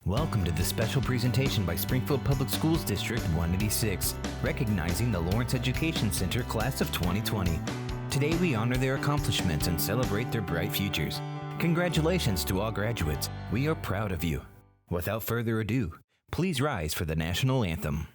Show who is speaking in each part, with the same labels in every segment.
Speaker 1: Welcome to this special presentation by Springfield Public Schools District 186, recognizing the Lawrence Education Center Class of 2020. Today we honor their accomplishments and celebrate their bright futures. Congratulations to all graduates. We are proud of you. Without further ado, please rise for the national anthem.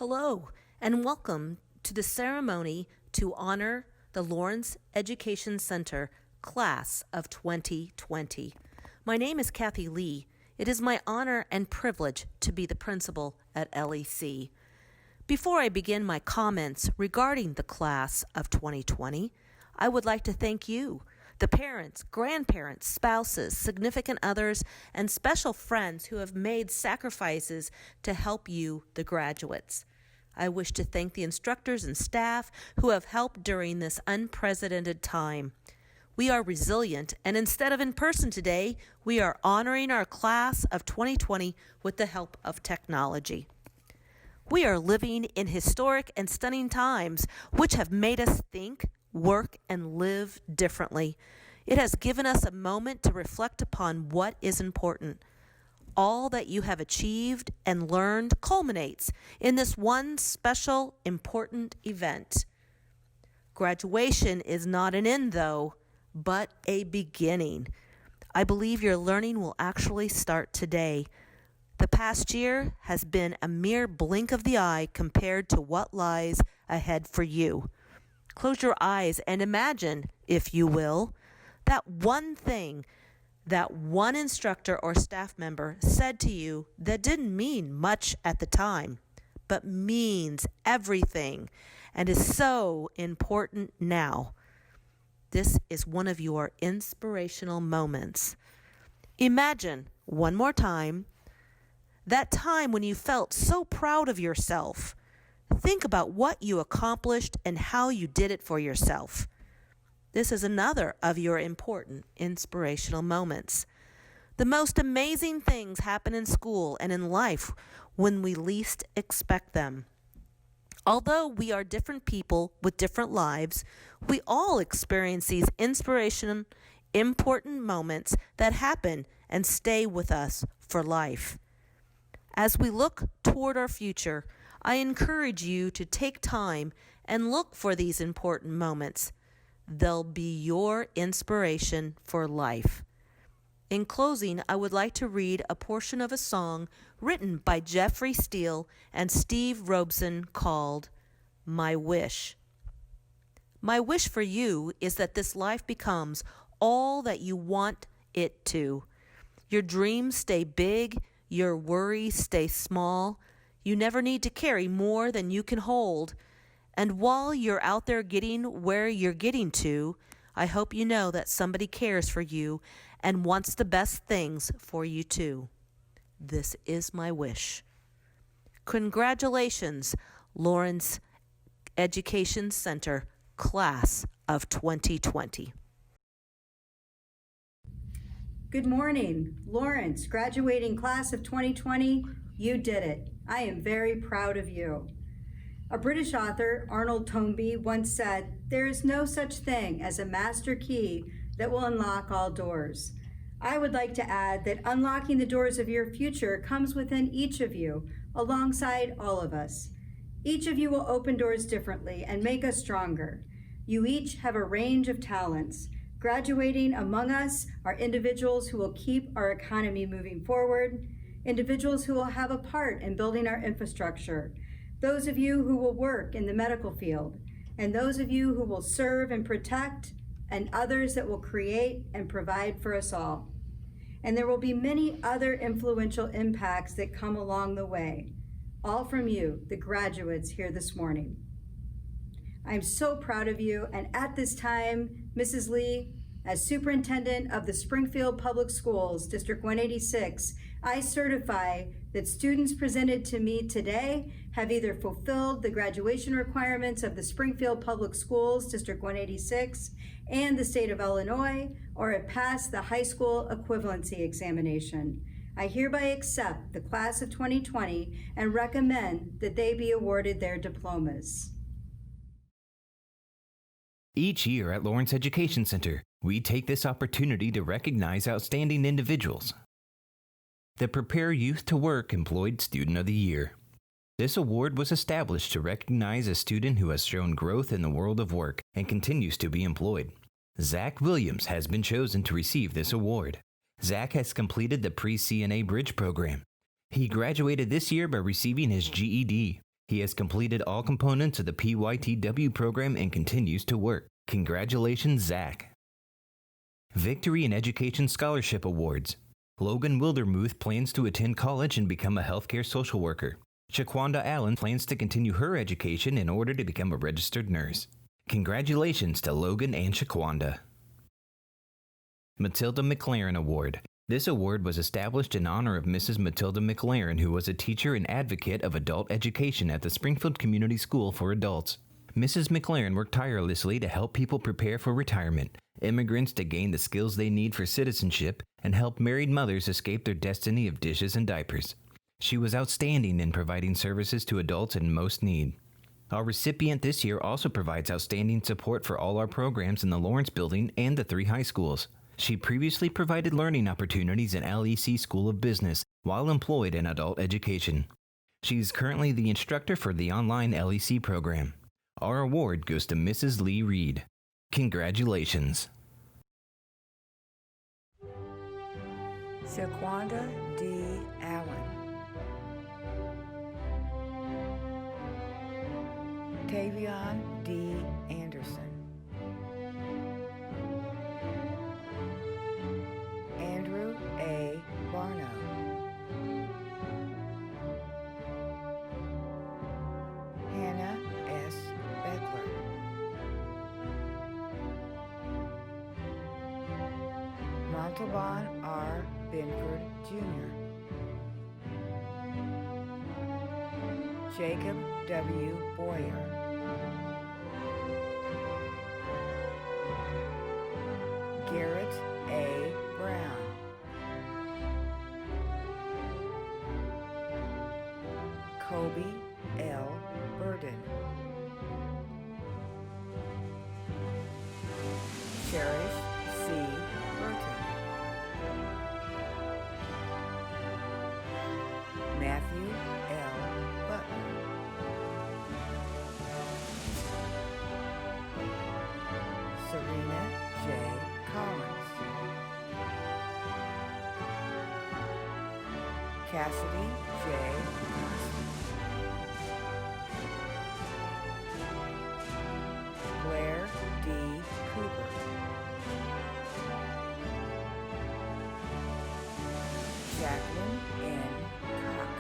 Speaker 2: Hello, and welcome to the ceremony to honor the Lawrence Education Center Class of 2020. My name is Kathy Lee. It is my honor and privilege to be the principal at LEC. Before I begin my comments regarding the Class of 2020, I would like to thank you, the parents, grandparents, spouses, significant others, and special friends who have made sacrifices to help you, the graduates. I wish to thank the instructors and staff who have helped during this unprecedented time. We are resilient, and instead of in person today, we are honoring our Class of 2020 with the help of technology. We are living in historic and stunning times which have made us think, work, and live differently. It has given us a moment to reflect upon what is important. All that you have achieved and learned culminates in this one special, important event. Graduation is not an end, though, but a beginning. I believe your learning will actually start today. The past year has been a mere blink of the eye compared to what lies ahead for you. Close your eyes and imagine, if you will, that one thing that one instructor or staff member said to you that didn't mean much at the time, but means everything and is so important now. This is one of your inspirational moments. Imagine, one more time, that time when you felt so proud of yourself. Think about what you accomplished and how you did it for yourself. This is another of your important inspirational moments. The most amazing things happen in school and in life when we least expect them. Although we are different people with different lives, we all experience these inspirational, important moments that happen and stay with us for life. As we look toward our future, I encourage you to take time and look for these important moments. They'll be your inspiration for life. In closing, I would like to read a portion of a song written by Jeffrey Steele and Steve Robeson called My Wish. My wish for you is that this life becomes all that you want it to. Your dreams stay big, your worries stay small. You never need to carry more than you can hold. And while you're out there getting where you're getting to, I hope you know that somebody cares for you and wants the best things for you too. This is my wish. Congratulations, Lawrence Education Center, Class of 2020.
Speaker 3: Good morning, Lawrence, graduating class of 2020. You did it. I am very proud of you. A British author, Arnold Toynbee, once said, "There is no such thing as a master key that will unlock all doors." I would like to add that unlocking the doors of your future comes within each of you, alongside all of us. Each of you will open doors differently and make us stronger. You each have a range of talents. Graduating among us are individuals who will keep our economy moving forward, individuals who will have a part in building our infrastructure, those of you who will work in the medical field, and those of you who will serve and protect, and others that will create and provide for us all. And there will be many other influential impacts that come along the way, all from you, the graduates here this morning. I'm so proud of you, and at this time, Mrs. Lee, as Superintendent of the Springfield Public Schools, District 186, I certify that students presented to me today have either fulfilled the graduation requirements of the Springfield Public Schools, District 186, and the state of Illinois, or have passed the high school equivalency examination. I hereby accept the class of 2020 and recommend that they be awarded their diplomas.
Speaker 1: Each year at Lawrence Education Center, we take this opportunity to recognize outstanding individuals. The Prepare Youth to Work Employed Student of the Year. This award was established to recognize a student who has shown growth in the world of work and continues to be employed. Zach Williams has been chosen to receive this award. Zach has completed the Pre-CNA Bridge program. He graduated this year by receiving his GED. He has completed all components of the PYTW program and continues to work. Congratulations, Zach. Victory in Education Scholarship Awards. Logan Wildermuth plans to attend college and become a healthcare social worker. Shaquanda Allen plans to continue her education in order to become a registered nurse. Congratulations to Logan and Shaquanda. Matilda McLaren Award. This award was established in honor of Mrs. Matilda McLaren, who was a teacher and advocate of adult education at the Springfield Community School for Adults. Mrs. McLaren worked tirelessly to help people prepare for retirement, immigrants to gain the skills they need for citizenship, and help married mothers escape their destiny of dishes and diapers. She was outstanding in providing services to adults in most need. Our recipient this year also provides outstanding support for all our programs in the Lawrence Building and the 3 high schools. She previously provided learning opportunities in LEC School of Business while employed in adult education. She is currently the instructor for the online LEC program. Our award goes to Mrs. Lee Reed. Congratulations.
Speaker 4: Shaquanda D. Allen. Tavion D. Anderson. Andrew A. Barno. Hannah S. Beckler. Montalban R. Binford, Jr. Jacob W. Boyer. Garrett A. Brown. Kobe L. Burden. Cherish C. Burton. Matthew L. Butler. Serena J. Collins. Cassidy J. Constant. Blair D. Cooper. Jacqueline N. Cox.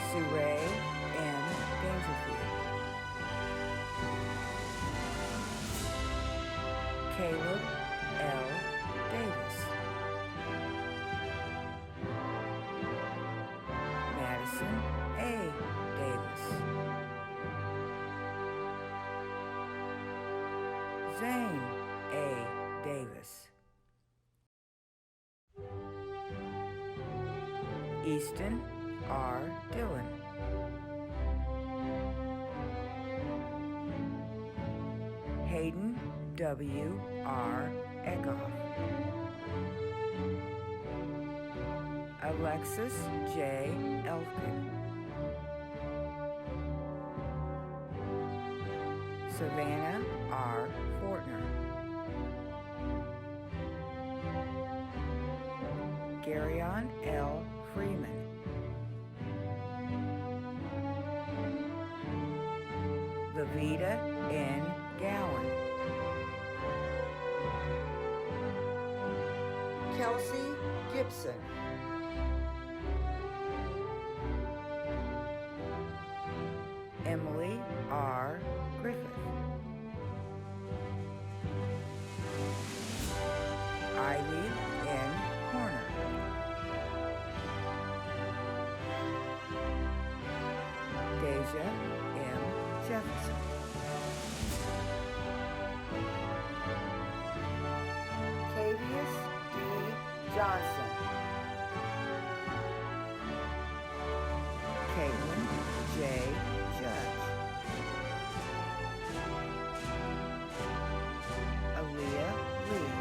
Speaker 4: Suray N. Dangerfield. Caleb L. Davis. Madison A. Davis. Zane A. Davis. Easton R. Dillon. Hayden W. R. Eckhoff. Alexis J. Elfkin. Savannah R. Fortner. Garyon L. Freeman. Levita N. Gowan. Kelsey Gibson. Emily R. Griffith. Ivy N. Horner. Deja M. Jefferson. Cavius D. Johnson. Caitlin J. Judge. Aaliyah Lee.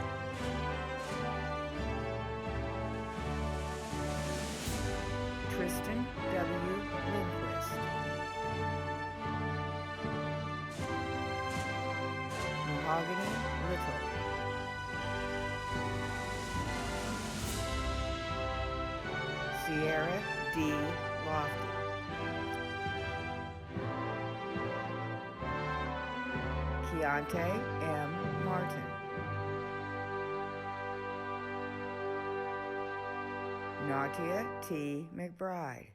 Speaker 4: Tristan W. Lindquist. Mahogany Little. Sierra D. Lofty. Keontae M. Martin. Natia T. McBride.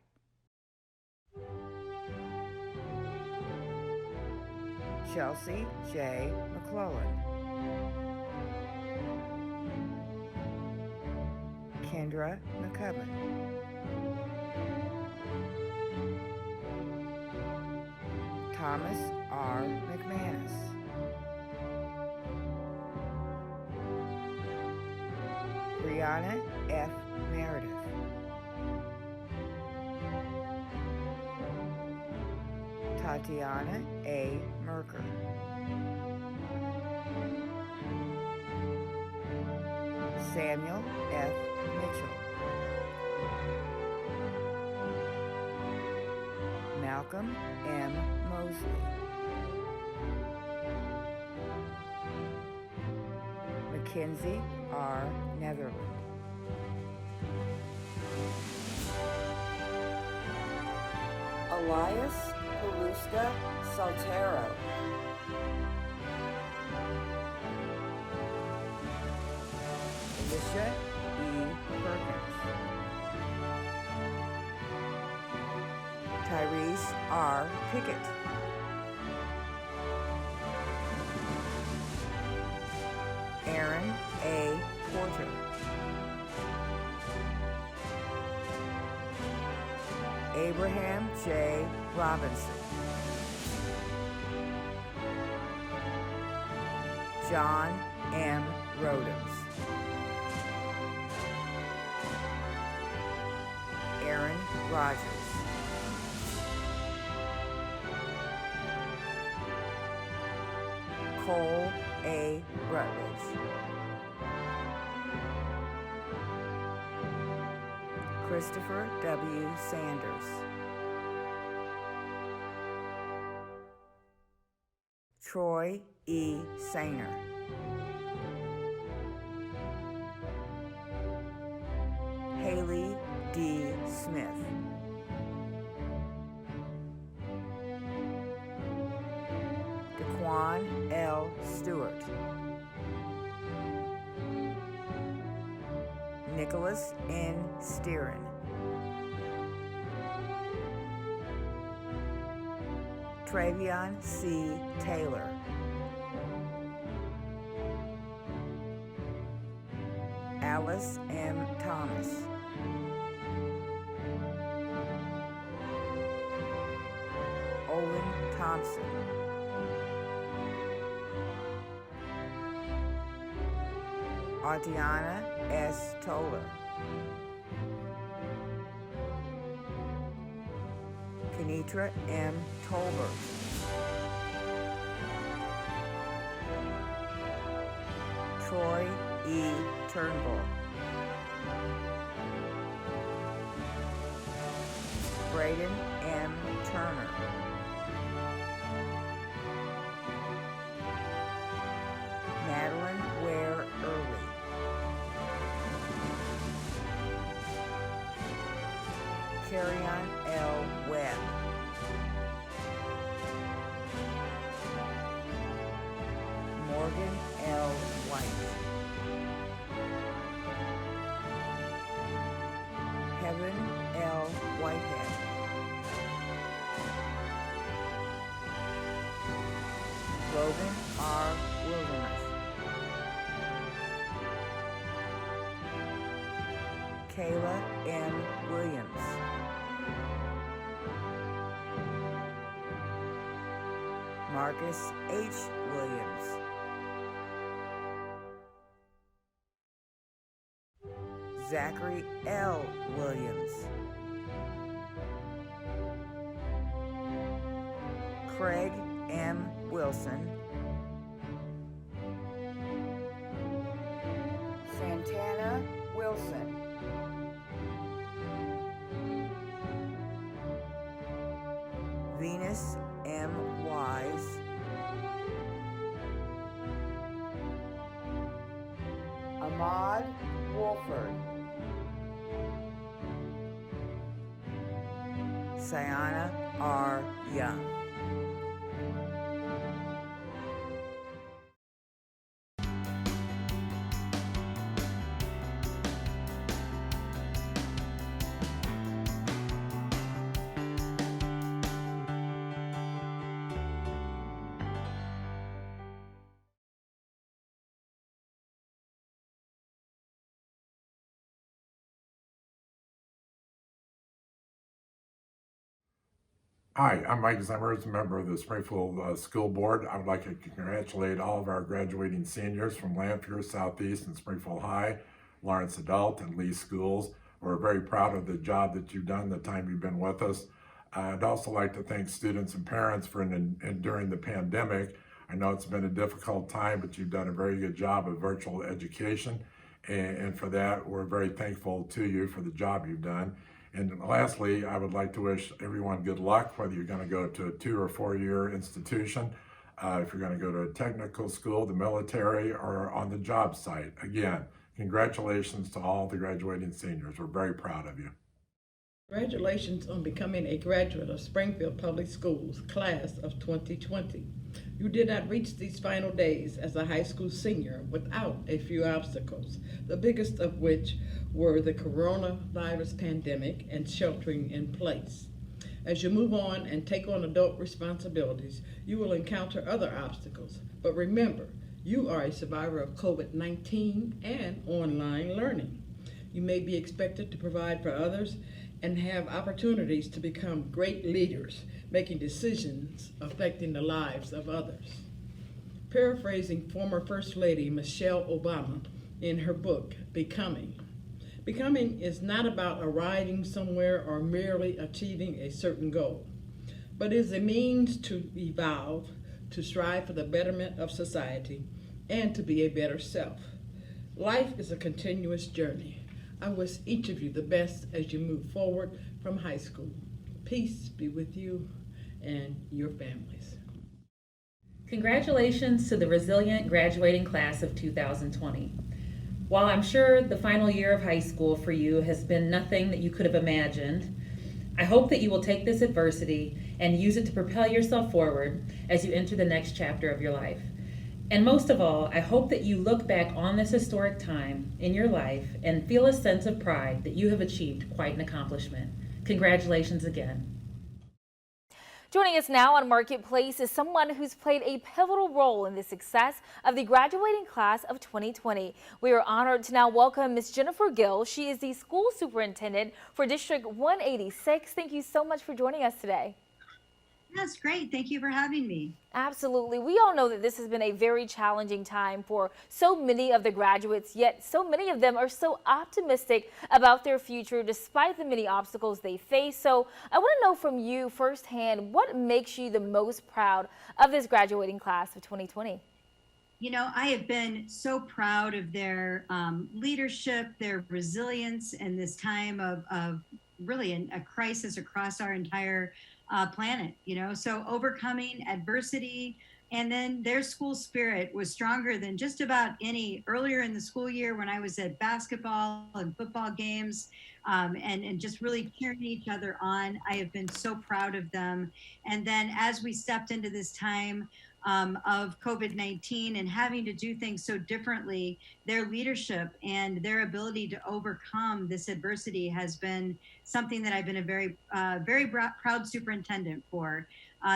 Speaker 4: Chelsea J. McClellan. Kendra McCubbin. Thomas R. McManus. Brianna F. Meredith. Tatiana A. Merker. Samuel F. Mitchell. Malcolm M. Mosley. Mackenzie R. Netherland. Elias Paluska Saltero. Alicia E. Perkins. Tyrese R. Pickett. Aaron A. Porter. Abraham J. Robinson. John M. Rodens. Aaron Rogers. Cole A. Rutledge. Christopher W. Sanders. Troy E. Sainer. Haley D. Smith. Daquan L. Stewart. Nicholas N. Steeran. Travion C. Taylor. Alice M. Thomas. Owen Thompson. Artiana S. Toller, Kenitra M. Tolbert, Troy E. Turnbull, Braden M. Turner, Madeline Ware Early, Carrion L. Webb, Morgan L. White, Heaven L. Whitehead, Logan R. Wilderness, Kayla M. Williams, Marcus H. Williams, Zachary L. Williams, Craig M. Wilson, Santana Wilson, Venus M. Wise, Ahmad Wolford, Sayana R. Young.
Speaker 5: Hi, I'm Mike Zemmers, a member of the Springfield School Board. I would like to congratulate all of our graduating seniors from Lanphier, Southeast, and Springfield High, Lawrence Adult, and Lee Schools. We're very proud of the job that you've done, the time you've been with us. I'd also like to thank students and parents for enduring the pandemic. I know it's been a difficult time, but you've done a very good job of virtual education. And for that, we're very thankful to you for the job you've done. And lastly, I would like to wish everyone good luck, whether you're going to go to a 2 or 4 year institution, if you're going to go to a technical school, the military, or on the job site. Again, congratulations to all the graduating seniors. We're very proud of you.
Speaker 6: Congratulations on becoming a graduate of Springfield Public Schools, class of 2020. You did not reach these final days as a high school senior without a few obstacles, the biggest of which were the coronavirus pandemic and sheltering in place. As you move on and take on adult responsibilities, you will encounter other obstacles. But remember, you are a survivor of COVID-19 and online learning. You may be expected to provide for others and have opportunities to become great leaders, making decisions affecting the lives of others. Paraphrasing former First Lady Michelle Obama in her book, Becoming. Becoming is not about arriving somewhere or merely achieving a certain goal, but is a means to evolve, to strive for the betterment of society, and to be a better self. Life is a continuous journey. I wish each of you the best as you move forward from high school. Peace be with you and your families.
Speaker 7: Congratulations to the resilient graduating class of 2020. While I'm sure the final year of high school for you has been nothing that you could have imagined, I hope that you will take this adversity and use it to propel yourself forward as you enter the next chapter of your life. And most of all, I hope that you look back on this historic time in your life and feel a sense of pride that you have achieved quite an accomplishment. Congratulations again.
Speaker 8: Joining us now on Marketplace is someone who's played a pivotal role in the success of the graduating class of 2020. We are honored to now welcome Ms. Jennifer Gill. She is the school superintendent for District 186. Thank you so much for joining us today.
Speaker 3: That's great. Thank you for having me.
Speaker 8: Absolutely. We all know that this has been a very challenging time for so many of the graduates, yet so many of them are so optimistic about their future despite the many obstacles they face. So I want to know from you firsthand, what makes you the most proud of this graduating class of 2020?
Speaker 3: You know, I have been so proud of their leadership, their resilience in this time of really a crisis across our entire planet, you know. So overcoming adversity, and then their school spirit was stronger than just about any earlier in the school year when I was at basketball and football games, and just really cheering each other on. I have been so proud of them. And then as we stepped into this time of COVID-19 and having to do things so differently, their leadership and their ability to overcome this adversity has been something that I've been a very proud superintendent for.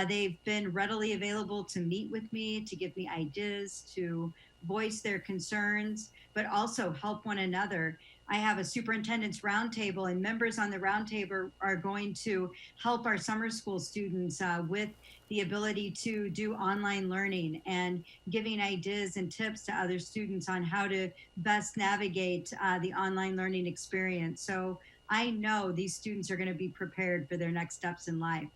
Speaker 3: They've been readily available to meet with me, to give me ideas, to voice their concerns, but also help one another. I have a superintendent's roundtable, and members on the roundtable are going to help our summer school students with the ability to do online learning and giving ideas and tips to other students on how to best navigate the online learning experience. So I know these students are going to be prepared for their next steps in life.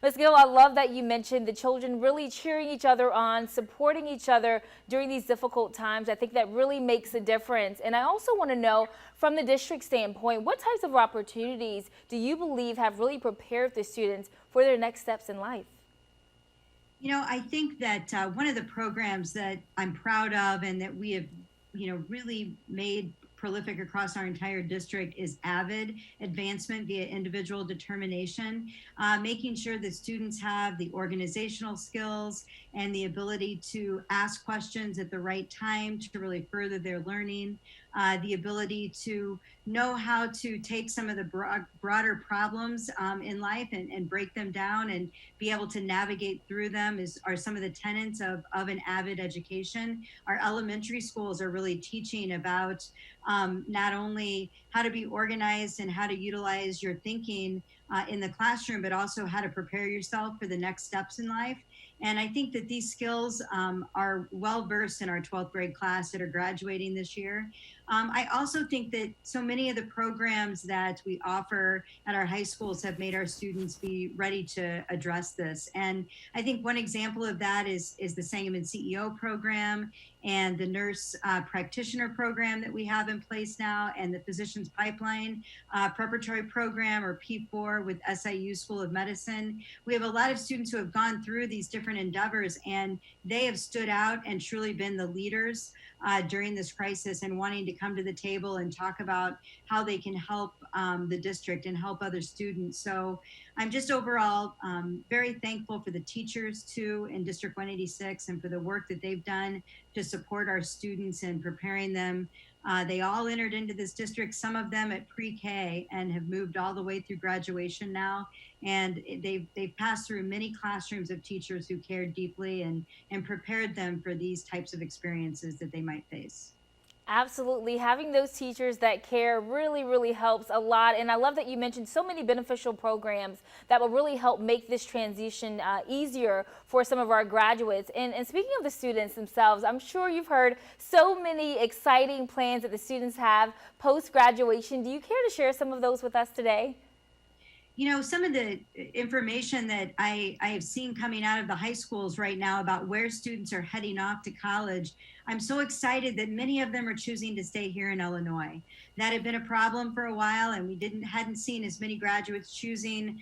Speaker 8: Ms. Gill, I love that you mentioned the children really cheering each other on, supporting each other during these difficult times. I think that really makes a difference. And I also want to know, from the district standpoint, what types of opportunities do you believe have really prepared the students for their next steps in life?
Speaker 3: You know, I think that one of the programs that I'm proud of and that we have, you know, really made prolific across our entire district is AVID, Advancement via Individual Determination, making sure that students have the organizational skills and the ability to ask questions at the right time to really further their learning, the ability to know how to take some of the broader problems in life and break them down and be able to navigate through them are some of the tenets of an AVID education. Our elementary schools are really teaching about not only how to be organized and how to utilize your thinking in the classroom, but also how to prepare yourself for the next steps in life. And I think that these skills are well versed in our 12th grade class that are graduating this year. I also think that so many of the programs that we offer at our high schools have made our students be ready to address this. And I think one example of that is the Sangamon CEO program and the nurse practitioner program that we have in place now, and the physicians pipeline preparatory program, or P4, with SIU School of Medicine. We have a lot of students who have gone through these different endeavors, and they have stood out and truly been the leaders during this crisis, and wanting to come to the table and talk about how they can help the district and help other students. So I'm just overall very thankful for the teachers too in District 186 and for the work that they've done to support our students and preparing them. They all entered into this district, some of them at pre-K, and have moved all the way through graduation now. And they've passed through many classrooms of teachers who cared deeply and prepared them for these types of experiences that they might face.
Speaker 8: Absolutely. Having those teachers that care really, really helps a lot. And I love that you mentioned so many beneficial programs that will really help make this transition easier for some of our graduates. And speaking of the students themselves, I'm sure you've heard so many exciting plans that the students have post-graduation. Do you care to share some of those with us today?
Speaker 3: You know, some of the information that I have seen coming out of the high schools right now about where students are heading off to college, I'm so excited that many of them are choosing to stay here in Illinois. That had been a problem for a while, and we hadn't seen as many graduates choosing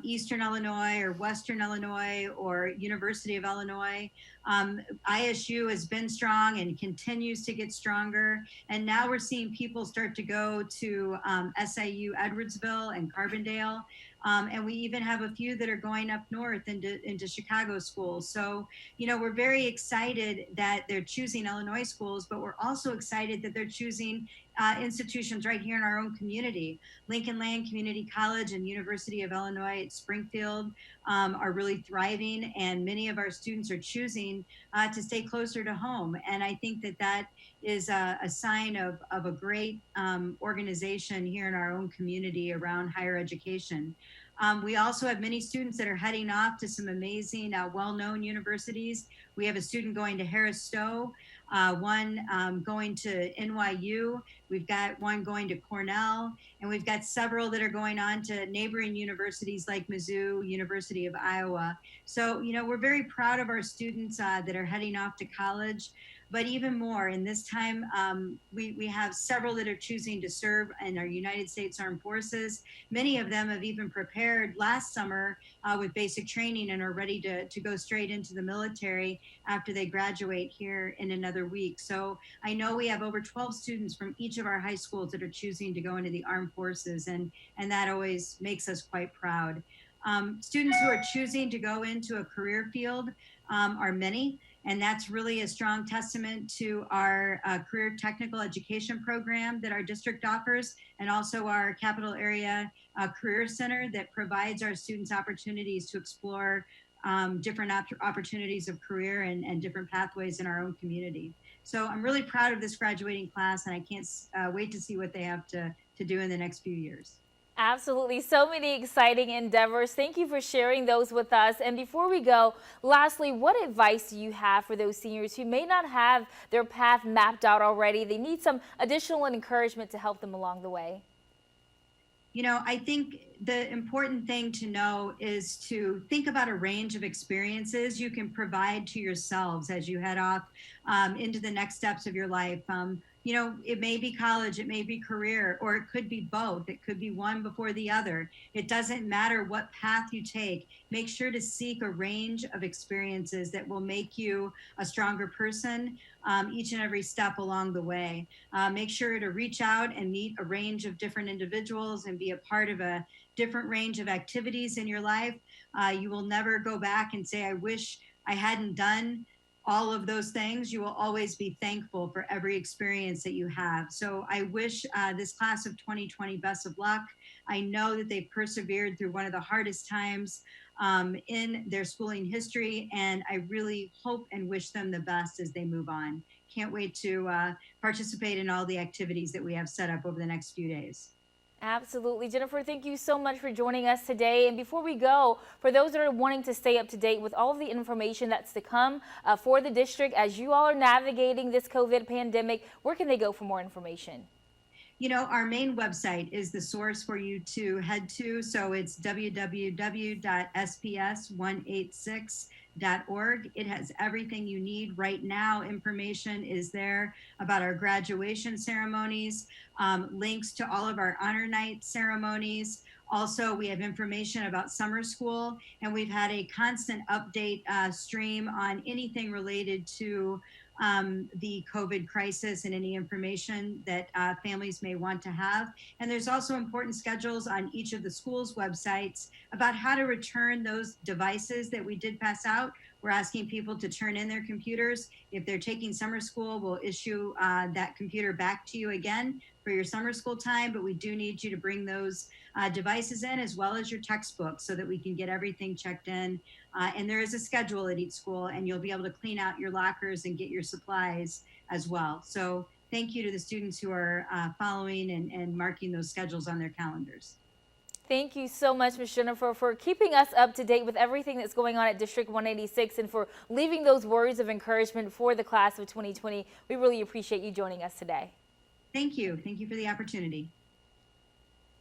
Speaker 3: Eastern Illinois or Western Illinois or University of Illinois. ISU has been strong and continues to get stronger. And now we're seeing people start to go to SIU Edwardsville and Carbondale. And we even have a few that are going up north into Chicago schools. So, you know, we're very excited that they're choosing Illinois schools, but we're also excited that they're choosing institutions right here in our own community. Lincoln Land Community College and University of Illinois at Springfield are really thriving, and many of our students are choosing to stay closer to home. And I think that that is a sign of a great organization here in our own community around higher education. We also have many students that are heading off to some amazing, well-known universities. We have a student going to Harris Stowe, one going to NYU. We've got one going to Cornell, and we've got several that are going on to neighboring universities like Mizzou, University of Iowa. So, we're very proud of our students that are heading off to college. But even more, in this time, we have several that are choosing to serve in our United States Armed Forces. Many of them have even prepared last summer with basic training and are ready to go straight into the military after they graduate here in another week. So I know we have over 12 students from each of our high schools that are choosing to go into the Armed Forces, and that always makes us quite proud. Students who are choosing to go into a career field are many. And that's really a strong testament to our career technical education program that our district offers, and also our Capital Area Career Center that provides our students opportunities to explore different opportunities of career and different pathways in our own community. So I'm really proud of this graduating class, and I can't wait to see what they have to do in the next few years.
Speaker 8: Absolutely. So many exciting endeavors. Thank you for sharing those with us. And before we go, lastly, what advice do you have for those seniors who may not have their path mapped out already? They need some additional encouragement to help them along the way.
Speaker 3: I think the important thing to know is to think about a range of experiences you can provide to yourselves as you head off into the next steps of your life. It may be college, it may be career, or it could be both. It could be one before the other. It doesn't matter what path you take. Make sure to seek a range of experiences that will make you a stronger person each and every step along the way. Make sure to reach out and meet a range of different individuals and be a part of a different range of activities in your life. You will never go back and say, I wish I hadn't done all of those things. You will always be thankful for every experience that you have. So I wish this class of 2020 best of luck. I know that they've persevered through one of the hardest times in their schooling history, and I really hope and wish them the best as they move on. Can't wait to participate in all the activities that we have set up over the next few days.
Speaker 8: Absolutely. Jennifer, thank you so much for joining us today. And before we go, for those that are wanting to stay up to date with all of the information that's to come for the district as you all are navigating this COVID pandemic, where can they go for more information?
Speaker 3: Our main website is the source for you to head to. So it's www.sps186.org. It has everything you need right now. Information is there about our graduation ceremonies, links to all of our honor night ceremonies. Also, we have information about summer school, and we've had a constant update stream on anything related to the COVID crisis and any information that families may want to have. And there's also important schedules on each of the schools' websites about how to return those devices that we did pass out. We're asking people to turn in their computers. If they're taking summer school, we'll issue that computer back to you again for your summer school time, but we do need you to bring those devices in as well as your textbooks so that we can get everything checked in. And there is a schedule at each school, and you'll be able to clean out your lockers and get your supplies as well. So thank you to the students who are following and marking those schedules on their calendars.
Speaker 8: Thank you so much, Ms. Jennifer, for keeping us up to date with everything that's going on at District 186 and for leaving those words of encouragement for the class of 2020. We really appreciate you joining us today.
Speaker 3: Thank you. Thank you for the opportunity.